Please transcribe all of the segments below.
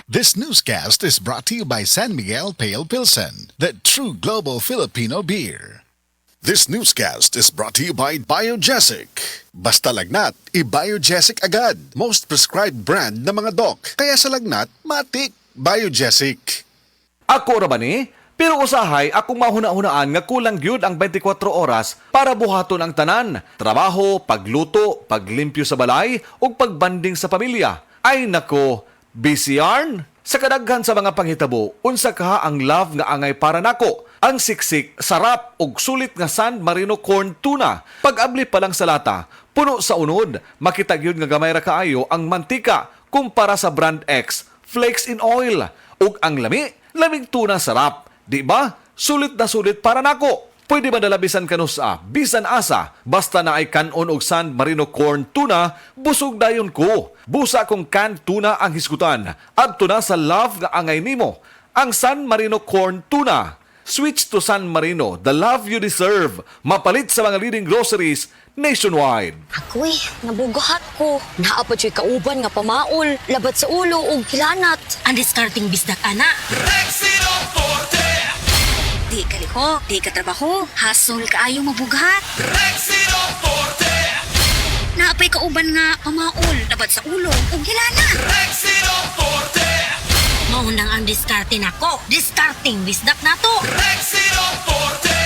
This newscast is brought to you by San Miguel Pale Pilsen, the true global Filipino beer. This newscast is brought to you by Biogesic. Basta lagnat, i-Biogesic agad. Most prescribed brand ng mga doc. Kaya sa lagnat, matik. Biogesic. Ako ra ba ni? Pero usahay akong mahuna-hunaan nga kulang gyud ang 24 oras para buhaton ang tanan. Trabaho, pagluto, paglimpyo sa balay, ug pagbanding sa pamilya. Ay nako, busy yarn? Sa kadaghan sa mga panghitabo, unsa ka ang love nga angay para nako? Ang siksik, sarap ug sulit nga San Marino corn tuna. Pag-abli pa lang sa lata, puno sa unod, makita gyud nga gamay ra kaayo ang mantika kumpara sa brand X, flakes in oil. Ug ang lamig tuna sarap. Di ba? Sulit na sulit para nako. Pwede ba dalabisan kanusa, bisan asa, basta na ay kanon og San Marino corn tuna, busog dayon ko. Busa kong canned tuna ang hisgutan. Adto na sa love nga angay nimo, ang San Marino corn tuna. Switch to San Marino, the love you deserve. Mapalit sa mga leading groceries nationwide. Ako'y, nabugahat ko. Naapad siya'y kauban nga pamaol, labat sa ulo o hilanat. Ang discarding bisdak, ana. Rexino Forte! Di ka liko, di ka trabaho, hasol ka ayaw mabugat. Rexino Forte! Naapay kauban nga pamaol, labat sa ulo o hilanat. Rexino Forte! Maunang ang diskarte nako. Discarding bisdak na to. Rexino Forte!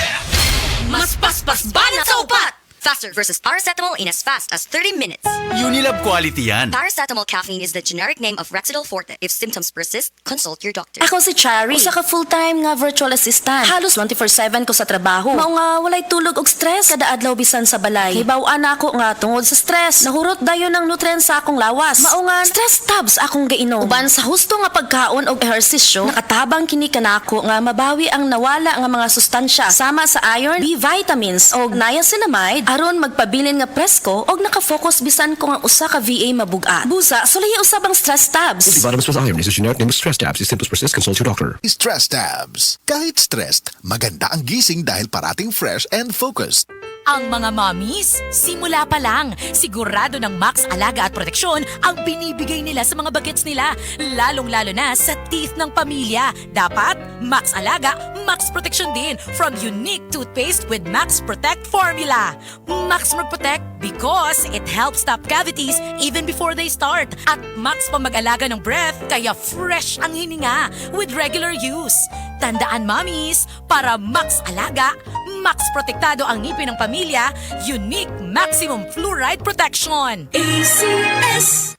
Mas paspas banat sa upat. Faster versus paracetamol in as fast as 30 minutes. Unilab quality yan. Paracetamol caffeine is the generic name of Rexidol Forte. If symptoms persist, consult your doctor. Ako si Chari. Usa ka full-time nga virtual assistant. Halos 24/7 ko sa trabaho. Mao nga walay tulog og stress kada adlaw bisan sa balay. Hibaw-an ako nga tungod sa stress. Nahurot dayon ang nutrients sa akong lawas. Mao nga stress tabs akong gainom. Uban sa husto nga pagkaon og ehersisyo, nakatabang kini kanako nga mabawi ang nawala nga mga sustansya sama sa iron, B vitamins og niacinamide aron magpabilin nga presko og nakafocus bisan ko nga usa ka VA mabugat. Busa, sulay usabang stress tabs. Vitamins plus iron is a generic name of stress tabs. If symptoms persist, consult your doctor. Stress tabs. Kahit stressed, maganda ang gising dahil parating fresh and focused. Ang mga mommies, simula pa lang, sigurado ng Max Alaga at Proteksyon ang binibigay nila sa mga bagets nila, lalong-lalo na sa teeth ng pamilya. Dapat, Max Alaga, Max Proteksyon din from unique toothpaste with Max Protect formula. Max Protect because it helps stop cavities even before they start. At Max pa mag-alaga ng breath kaya fresh ang hininga with regular use. Tandaan mommies, para Max Alaga, Max Protektado ang ngipin ng pamilya, unique maximum fluoride protection. ACS!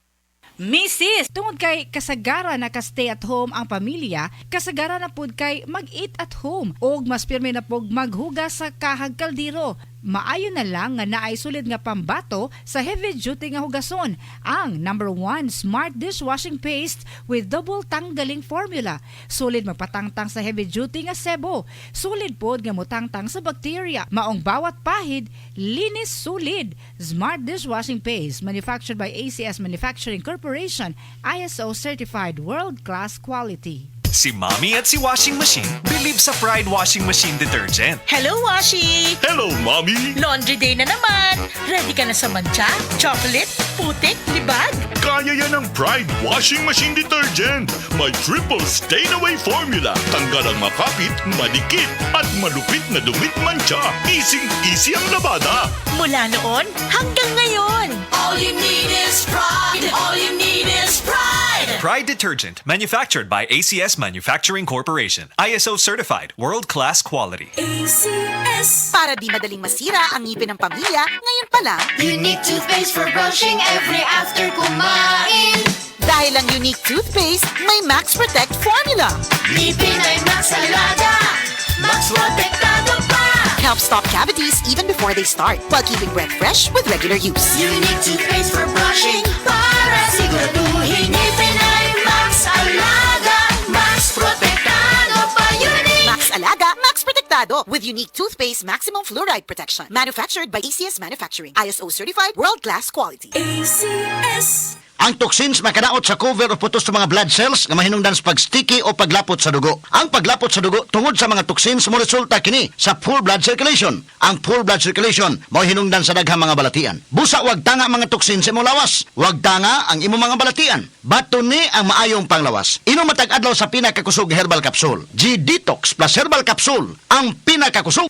Mrs. Tungod kay kasagara na ka-stay at home ang pamilya, kasagara na pud kay mag-eat at home o mas pirmi na pud maghugas sa kahag kaldero. Maayo na lang nga naay sulid nga pambato sa heavy duty nga hugason, ang #1 Smart Dishwashing Paste with double tanggaling formula. Sulid magpatangtang sa heavy duty nga sebo. Sulid pod nga motangtang sa bacteria. Maong bawat pahid, linis sulid. Smart Dishwashing Paste manufactured by ACS Manufacturing Corporation, ISO certified world-class quality. Si Mommy at si Washing Machine believe sa Pride Washing Machine Detergent. Hello, Washi! Hello, Mommy! Laundry day na naman! Ready ka na sa mancha, chocolate, putik, libag? Kaya yan ang Pride Washing Machine Detergent. May triple stain-away formula. Tanggal ang makapit, madikit, at malupit na dumit mancha. Easy-easy ang labada. Mula noon hanggang ngayon. All you need is pride. All you need is pride. Pride Detergent, manufactured by ACS Manufacturing Corporation. ISO certified, world-class quality. ACS! Para di madaling masira ang ngipin ng pamilya, ngayon pa lang. Unique toothpaste for brushing every after kumain. Dahil ang unique toothpaste, may Max Protect formula. Ngipin ay Max Alaga, Max Protektado pa. Helps stop cavities even before they start, while keeping breath fresh with regular use. Unique toothpaste for brushing para siguraduhin ngipin ay Max Alaga, Max Protektado pa. Unique Max Alaga, Max Protektado with unique toothpaste maximum fluoride protection. Manufactured by ACS Manufacturing. ISO certified world-class quality. ACS! Ang toxins makadaot sa cover o putos sa mga blood cells nga mahinungdan sa pagsticky o paglapot sa dugo. Ang paglapot sa dugo tungod sa mga toxins mo resulta kini sa poor blood circulation. Ang poor blood circulation mao hinungdan sa daghang mga balatian. Busa wag tanga mga toxins sa imong lawas. Wag tanga ang imong mga balatian. Baton ni ang maayong panglawas. Inom matag adlaw sa pinakakusog herbal capsule. G-Detox plus herbal capsule ang pinakakusog.